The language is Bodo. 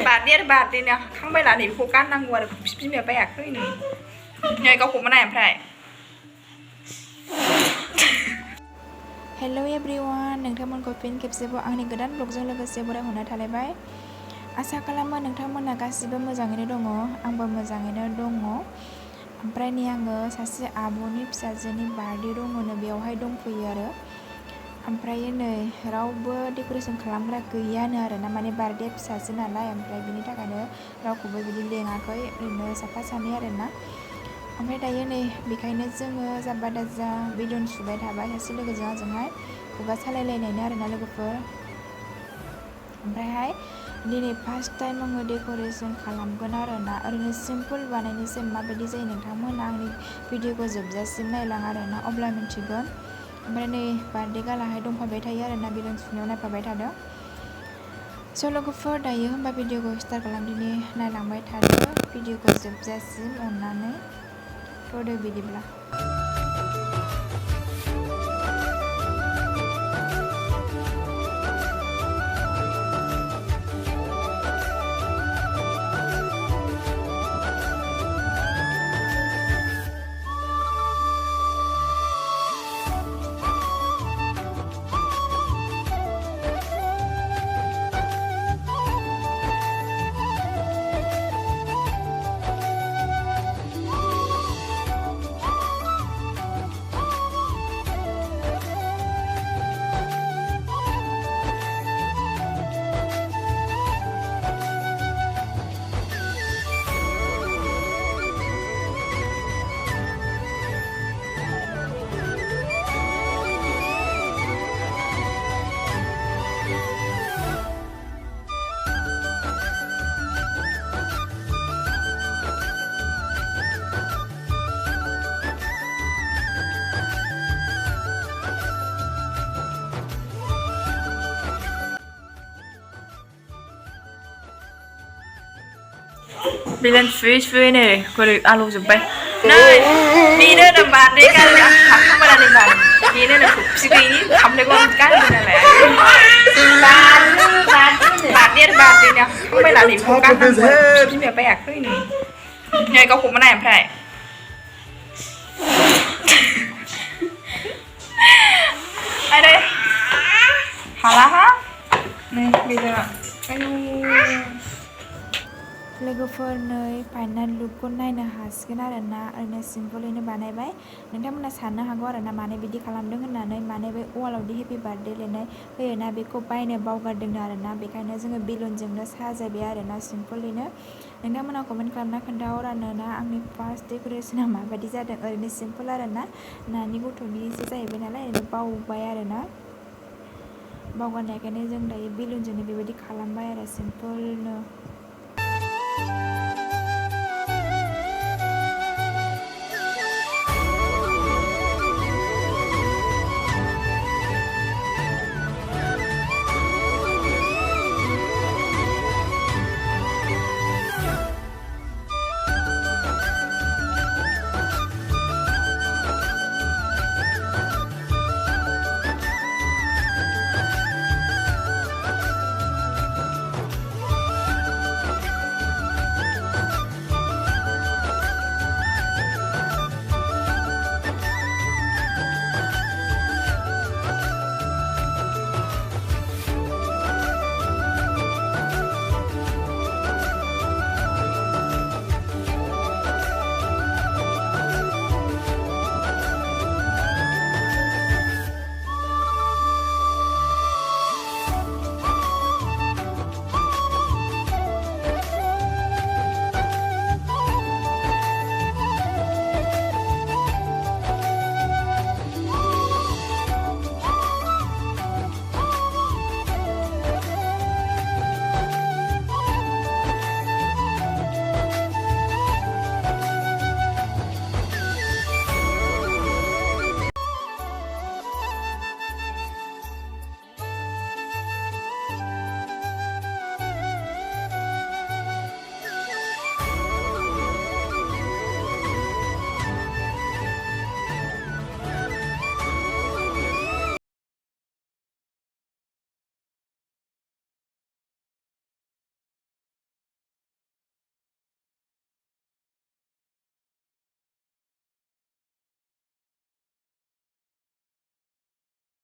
बारदेनो खांबाय लानै बेखौ गाननांगौ आरो बिमाया बायाखै नै गावखौ मोनाय ओमफ्राय हेल' एभरिवान नोंथांमोनखौ फिन खेबसेबाव आंनि गोदान ब्लगजों लोगोसे बरायहरनाय थालायबाय आसा खालामो नोंथांमोना गासिबो मोजाङैनो दङ आंबो मोजाङैनो दङ ओमफ्राय नै आङो सासे आब'नि फिसाजोनि बार्थडे दङनो बेयावहाय दंफैयो आरो ओमफ्राय नै रावबो डेक'रेसन खालामग्रा गैयानो आरो ना माने बार्थडे फिसासो नालाय ओमफ्राय बिनि थाखायनो रावखौबो बिदि लेङाखै ओरैनो साफा सानै आरो ना ओमफ्राय दायो नै बेखायनो जोङो जाब्बा दाजा बेलुन सुबाय थाबाय सासे लोगोजों आंजोंहाय खुगा सालायलायनायनि आरोना लोगोफोर ओमफ्रायहाय दिनै फार्स्ट टाइम आङो डेक'रेसन खालामगोन आरोना ओरैनो सिम्पोल बानायनोसै माबायदि जायो नोंथांमोना आंनि भिडिअखौ जोबजासिम नायलां आरोना अब्ला मिथिगोन ओमफ्राय नै बार्थडे गालाहाय दंफाबाय थायो आरोना बेलुन सुनायाव नायफाबाय थादों स' लोगोफोर दायो होमबा भिडिअखौ स्टार्ट खालामदिनि नायलांबाय थादो भिडिअखौ जोबजासिम अननानै थ'दो बिदिब्ला बेलुन सुयै नै बोरै आलौजोब्बाय नै बेनो नो बार्थडे गानग्रा खाखांबाय नालाय बेनो नो थफि गैयिनि खामफ्लायखौ गानदों नालाय बार्थडेनो खाखांबाय नालाय बेखौ गाननांगौ आरो बिमाया बायाखै नै गावखौ मोनाय ओमफ्राय आरो हालाहा नै बेनो लोगोफोर नै फाइनाल लुकखौ नायनो हासिगोन आरोना ओरैनो सिम्पोलैनो बानायबाय नोंथांमोना साननो हागौ आरोना मानो बिदि खालामदों होननानै माने बे वालावदि हेपि बार्थडे लिरनाय होयोना बेखौ बायनो बावगारदोंनो आरोना बेखायनो जोङो बेलुनजोंनो साजायबाय आरोना सिम्पोलैनो नोंथांमोना कमेन्ट खालामना खोन्थाहर आरोना आंनि फार्स्ट डेक'रेसना माबायदि जादों ओरैनो सिम्पोल आरोना नानि गथ'निसो जाहैबाय नालाय ओरैनो बावबाय आरोना बावगारनायखायनो जों दायो बेलुनजोंनो बेबायदि खालामबाय आरो सिम्पोलनो